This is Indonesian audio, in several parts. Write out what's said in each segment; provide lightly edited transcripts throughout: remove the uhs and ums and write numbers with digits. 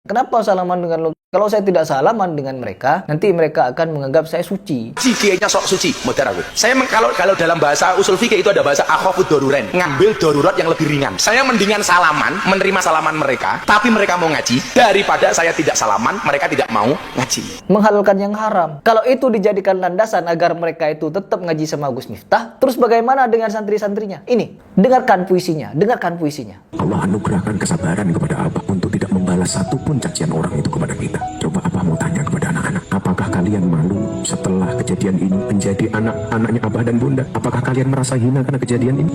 Kenapa salaman dengan lo? Kalau saya tidak salaman dengan mereka, nanti mereka akan menganggap saya suci. Kiainya sok suci, modern aku. Saya kalau dalam bahasa usul fikih itu ada bahasa akhafud daruren, ngambil darurat yang lebih ringan. Saya mendingan salaman, menerima salaman mereka, tapi mereka mau ngaji, daripada saya tidak salaman, mereka tidak mau ngaji. Menghalalkan yang haram. Kalau itu dijadikan landasan agar mereka itu tetap ngaji sama Gus Miftah, terus bagaimana dengan santri-santrinya? Ini, dengarkan puisinya, dengarkan puisinya. Allah anugerahkan kesabaran kepada Abah untuk tidak membalas satupun cacian orang itu kepada kita. Coba Abah mau tanya kepada anak-anak, apakah kalian malu setelah kejadian ini menjadi anak-anaknya Abah dan Bunda? Apakah kalian merasa hina karena kejadian ini?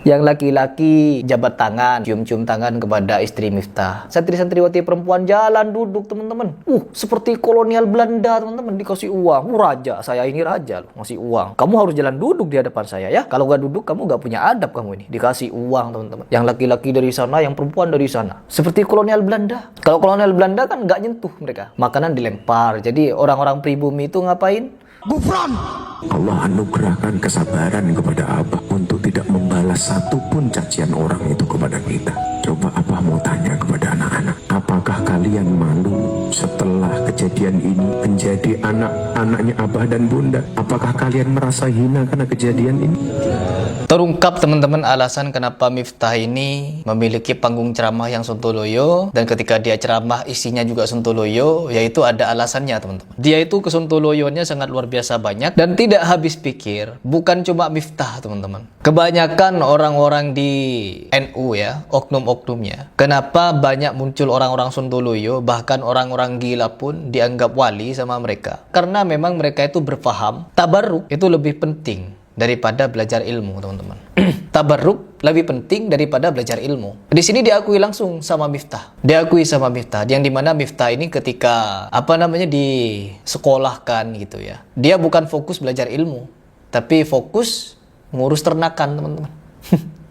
Yang laki-laki jabat tangan, cium-cium tangan kepada istri Miftah. Santri-santriwati perempuan jalan duduk, teman-teman. Seperti kolonial Belanda, teman-teman. Dikasih uang. Raja, saya ini raja loh, ngasih uang. Kamu harus jalan duduk di hadapan saya ya. Kalau gak duduk, kamu gak punya adab kamu ini. Dikasih uang, teman-teman. Yang laki-laki dari sana, yang perempuan dari sana. Seperti kolonial Belanda. Kalau kolonial Belanda kan gak nyentuh mereka. Makanan dilempar. Jadi orang-orang pribumi itu ngapain? Gufron! Allah anugerahkan kesabaran kepada Abah untuk tidak membalas satupun cacian orang itu kepada kita. Coba Abah mau tanya kepada anak-anak, apakah kalian malu setelah kejadian ini menjadi anak-anaknya Abah dan Bunda? Apakah kalian merasa hina karena kejadian ini? Terungkap teman-teman alasan kenapa Miftah ini memiliki panggung ceramah yang sontoloyo, dan ketika dia ceramah isinya juga sontoloyo, yaitu ada alasannya teman-teman. Dia itu kesontoloyonya sangat luar biasa banyak dan tidak habis pikir. Bukan cuma Miftah teman-teman, kebanyakan orang-orang di NU ya, oknum-oknumnya. Kenapa banyak muncul orang-orang sontoloyo, bahkan orang-orang gila pun dianggap wali sama mereka? Karena memang mereka itu berpaham tabarruk itu lebih penting daripada belajar ilmu, teman-teman. Tabarruk lebih penting daripada belajar ilmu. Di sini diakui langsung sama Miftah. Diakui sama Miftah, yang dimana Miftah ini ketika disekolahkan gitu ya, dia bukan fokus belajar ilmu, tapi fokus ngurus ternakan, teman-teman.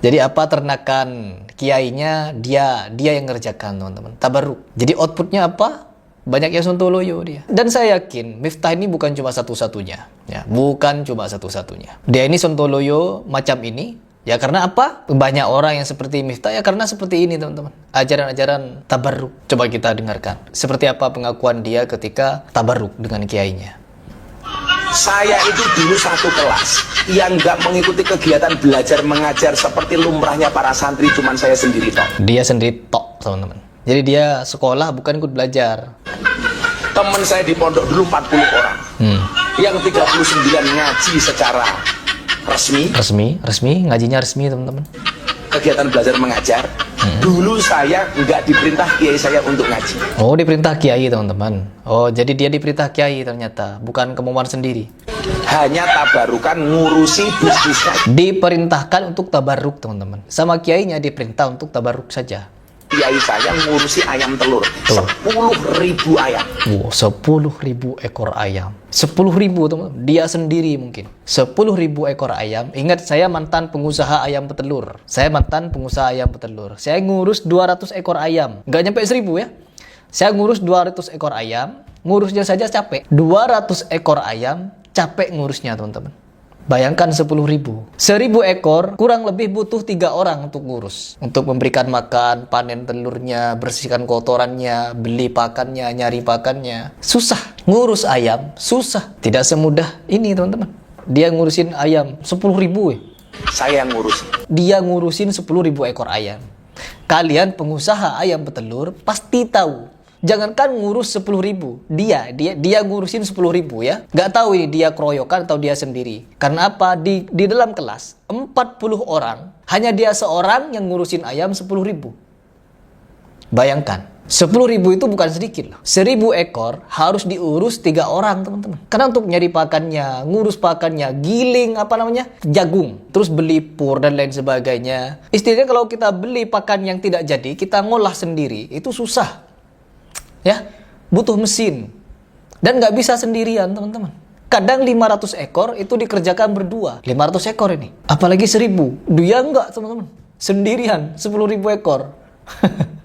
Jadi apa ternakan kiainya dia yang ngerjakan, teman-teman. Tabarruk. Jadi outputnya apa? Banyak yang sontoloyo dia. Dan saya yakin Miftah ini bukan cuma satu-satunya ya, bukan cuma satu-satunya. Dia ini sontoloyo macam ini ya karena apa? Banyak orang yang seperti Miftah ya karena seperti ini, teman-teman. Ajaran-ajaran tabarruk. Coba kita dengarkan seperti apa pengakuan dia ketika tabarruk dengan kiainya. Saya itu dulu satu kelas yang nggak mengikuti kegiatan belajar mengajar seperti lumrahnya para santri, cuman saya sendiri tok. Dia sendiri tok, teman-teman. Jadi dia sekolah bukan ikut belajar. Teman saya di pondok dulu 40 orang. Yang 39 ngaji secara resmi, ngajinya resmi, teman-teman. Kegiatan belajar mengajar. Dulu saya nggak diperintah kiai saya untuk ngaji. Oh, diperintah kiai, teman-teman. Oh, jadi dia diperintah kiai ternyata, bukan kemauan sendiri. Hanya tabarukan ngurusi bisnisnya. Diperintahkan untuk tabarruk, teman-teman. Sama kiainya diperintah untuk tabarruk saja. Kiai saya ngurusi ayam telur 10.000 ayam. Wow, 10.000 ekor ayam. 10.000, teman-teman. Dia sendiri mungkin. 10.000 ekor ayam. Ingat, saya mantan pengusaha ayam petelur. Saya ngurus 200 ekor ayam. Nggak nyampe 1.000 ya. Saya ngurus 200 ekor ayam. Ngurusnya saja capek. 200 ekor ayam capek ngurusnya, teman-teman. Bayangkan 10.000. 1.000 ekor kurang lebih butuh 3 orang untuk ngurus. Untuk memberikan makan, panen telurnya, bersihkan kotorannya, beli pakannya, nyari pakannya. Susah. Ngurus ayam susah. Tidak semudah ini, teman-teman. Dia ngurusin ayam 10.000 ya. Saya ngurus. Dia ngurusin 10.000 ekor ayam. Kalian pengusaha ayam petelur pasti tahu. Jangankan ngurus 10.000, dia ngurusin 10.000 ya. Gak tahu ini dia keroyokan atau dia sendiri. Karena apa? Di dalam kelas 40 orang, hanya dia seorang yang ngurusin ayam 10.000. Bayangkan, 10.000 itu bukan sedikit loh. 1.000 ekor harus diurus 3 orang, teman-teman. Karena untuk nyari pakannya, ngurus pakannya, giling jagung, terus beli pur dan lain sebagainya. Istilahnya kalau kita beli pakan yang tidak jadi, kita ngolah sendiri, itu susah. Ya, butuh mesin dan nggak bisa sendirian, teman-teman. Kadang 500 ekor itu dikerjakan berdua. 500 ekor ini, apalagi 1.000. Dia nggak, teman-teman, sendirian 10.000 ekor.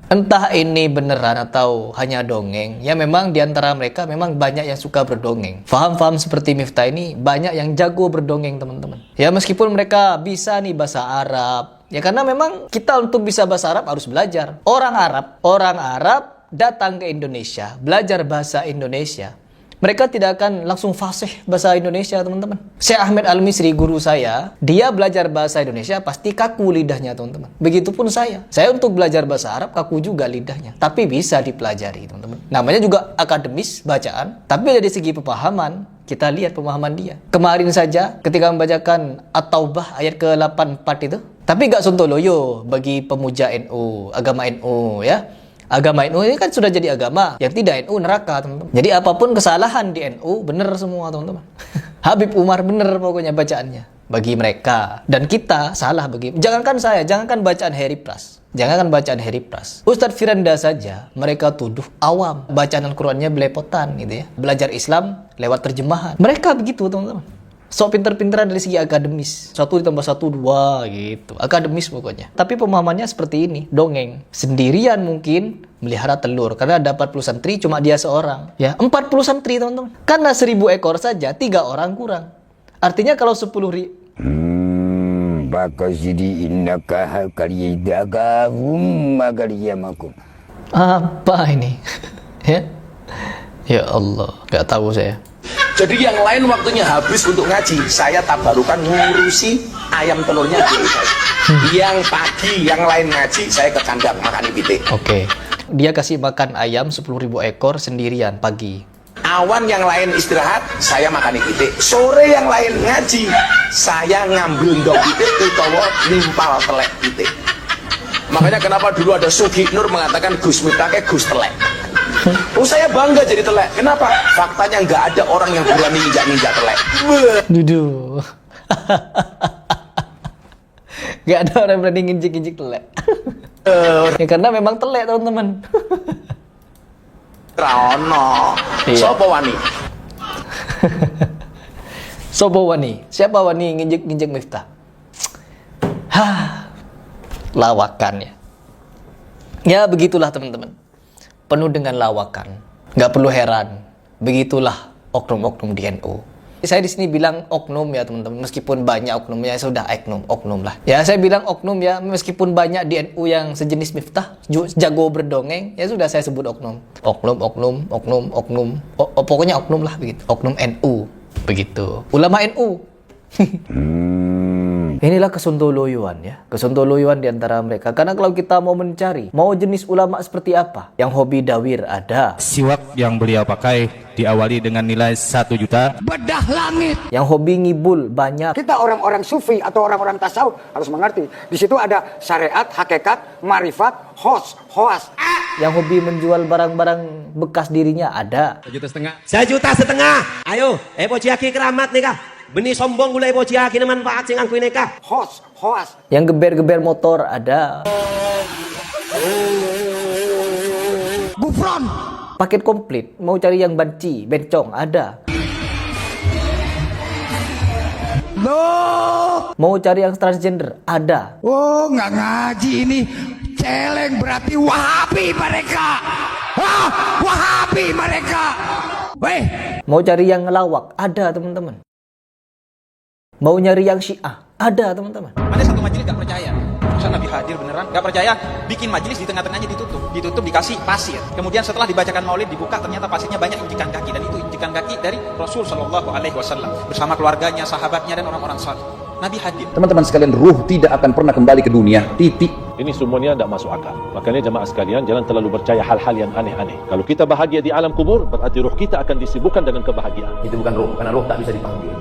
Entah ini beneran atau hanya dongeng. Ya memang diantara mereka memang banyak yang suka berdongeng. Faham-faham seperti Miftah ini banyak yang jago berdongeng, teman-teman. Ya meskipun mereka bisa nih bahasa Arab. Ya karena memang kita untuk bisa bahasa Arab harus belajar. Orang Arab datang ke Indonesia, belajar bahasa Indonesia, mereka tidak akan langsung fasih bahasa Indonesia, teman-teman. Syekh Ahmed Al-Misri, guru saya, dia belajar bahasa Indonesia pasti kaku lidahnya, teman-teman. Begitupun saya. Saya untuk belajar bahasa Arab kaku juga lidahnya. Tapi bisa dipelajari, teman-teman. Namanya juga akademis, bacaan. Tapi dari segi pemahaman, kita lihat pemahaman dia. Kemarin saja ketika membacakan At-Taubah ayat ke-84 itu. Tapi gak sontoloyo bagi pemuja NU, agama NU ya. Agama NU ini kan sudah jadi agama. Yang tidak NU neraka, teman-teman. Jadi apapun kesalahan di NU benar semua, teman-teman. Habib Umar benar pokoknya bacaannya bagi mereka. Dan kita salah bagi. Jangankan saya, jangankan bacaan Harry Pras. Jangankan bacaan Harry Pras. Ustadz Firanda saja mereka tuduh awam. Bacaan Al-Qur'annya belepotan gitu ya. Belajar Islam lewat terjemahan. Mereka begitu, teman-teman. So pinter-pinteran dari segi akademis. 1 ditambah 1, 2 gitu. Akademis pokoknya. Tapi pemahamannya seperti ini. Dongeng. Sendirian mungkin melihara telur. Karena ada 40 santri cuma dia seorang. Ya, 40 santri, teman-teman. Karena 1000 ekor saja 3 orang kurang. Artinya kalau 10 baka sidi innaka kaliyadagahum magariyamakum. Apa ini? Ya. Ya Allah, gak tahu saya. Jadi yang lain waktunya habis untuk ngaji, saya tabarukan ngurusi ayam telurnya diri saya. Yang pagi yang lain ngaji, saya ke kandang makan pitik. Oke. Dia kasih makan ayam 10.000 ekor sendirian pagi. Awan yang lain istirahat, saya makan pitik. Sore yang lain ngaji, saya ngambil ndok pitik utawa nimpal telek pitik. Makanya kenapa dulu ada Sugi Nur mengatakan Gus Miftah Gus telek. Oh, saya bangga jadi telek. Kenapa? Faktanya nggak ada orang yang berani injak-injak telek. Duduh. Nggak ada orang yang berani nginjek-injek telek. Ya karena memang telek, teman-teman. Rano. Iya. Sopo wani? Sopo wani? Siapa wani nginjek-injek Miftah? Lawakan ya. Ya begitulah, teman-teman. Penuh dengan lawakan. Nggak perlu heran. Begitulah oknum-oknum di NU. Saya di sini bilang oknum ya, teman-teman. Meskipun banyak oknumnya, sudah oknum lah. Ya saya bilang oknum ya, meskipun banyak di NU yang sejenis Miftah, jago berdongeng, ya sudah saya sebut oknum. Oknum. Pokoknya oknum lah begitu. Oknum NU begitu. Ulama NU. Inilah kesontoloyoan ya. Kesontoloyoan di antara mereka. Karena kalau kita mau mencari, mau jenis ulama seperti apa? Yang hobi dawir ada. Siwak yang beliau pakai diawali dengan nilai 1 juta. Bedah langit. Yang hobi ngibul banyak. Kita orang-orang sufi atau orang-orang tasawuf harus mengerti. Di situ ada syariat, hakikat, marifat, hoas. Yang hobi menjual barang-barang bekas dirinya ada. 1,5 juta. Ayo, Ciaki keramat nikah. Benih sombong gula Ciaki manfaat sing angku nikah. Hoas. Yang geber-geber motor ada. Gufron. Paket komplit, mau cari yang banci, bencong ada. Mau cari yang transgender ada. Oh, nggak ngaji ini. Celeng berarti Wahabi mereka. Wahabi mereka. Weh. Mau cari yang ngelawak ada, teman-teman. Mau nyari yang Syiah ada, teman-teman. Ada satu majelis gak percaya masa Nabi hadir beneran, gak percaya, bikin majelis di tengah-tengahnya ditutup dikasih pasir. Kemudian setelah dibacakan maulid dibuka, ternyata pasirnya banyak injikan kaki, dan itu injikan kaki dari Rasul Shallallahu Alaihi Wasallam bersama keluarganya, sahabatnya, dan orang-orang saleh. Nabi hadir. Teman-teman sekalian, ruh tidak akan pernah kembali ke dunia. Titik. Ini semuanya tidak masuk akal. Makanya jemaah sekalian, jangan terlalu percaya hal-hal yang aneh-aneh. Kalau kita bahagia di alam kubur, berarti ruh kita akan disibukkan dengan kebahagiaan. Itu bukan ruh, karena ruh tak bisa dipanggil.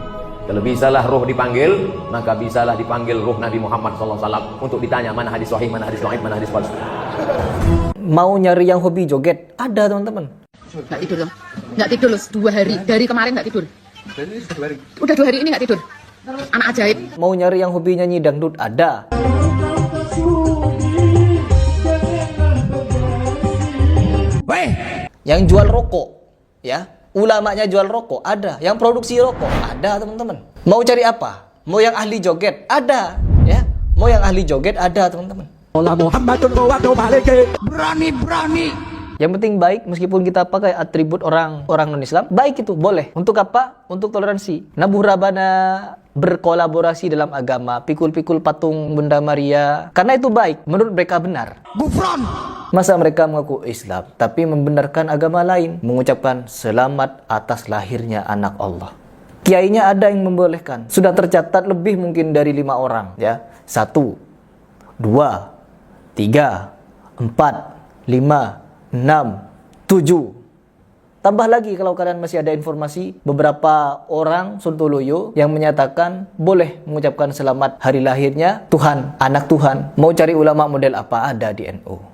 Kalau bisalah ruh dipanggil, maka bisalah dipanggil ruh Nabi Muhammad SAW untuk ditanya mana hadis sahih, mana hadis dhaif, mana hadis palsu. Mau nyari yang hobi joget ada, teman-teman. Nggak tidur dong. Nggak tidur loh, 2 hari. Dari kemarin nggak tidur. Udah 2 hari ini nggak tidur. Anak ajaib. Mau nyari yang hobi nyanyi dangdut ada. Weh. Yang jual rokok ya, ulamanya jual rokok ada. Yang produksi rokok ada, teman-teman. Mau cari apa? Mau yang ahli joget ada ya. Mau yang ahli joget ada, teman-teman. Berani. Yang penting baik, meskipun kita pakai atribut orang non-Islam, baik itu boleh. Untuk apa? Untuk toleransi. Nabuh rabana berkolaborasi dalam agama, pikul-pikul patung Bunda Maria, karena itu baik, menurut mereka benar. Gufron! Masa mereka mengaku Islam, tapi membenarkan agama lain, mengucapkan selamat atas lahirnya anak Allah. Kiainya ada yang membolehkan. Sudah tercatat lebih mungkin dari 5 orang, ya. 1, 2, 3, 4, 5, 6, 7. Tambah lagi kalau kalian masih ada informasi, beberapa orang Sontoloyo yang menyatakan boleh mengucapkan selamat hari lahirnya Tuhan, anak Tuhan. Mau cari ulama model apa, ada di NU.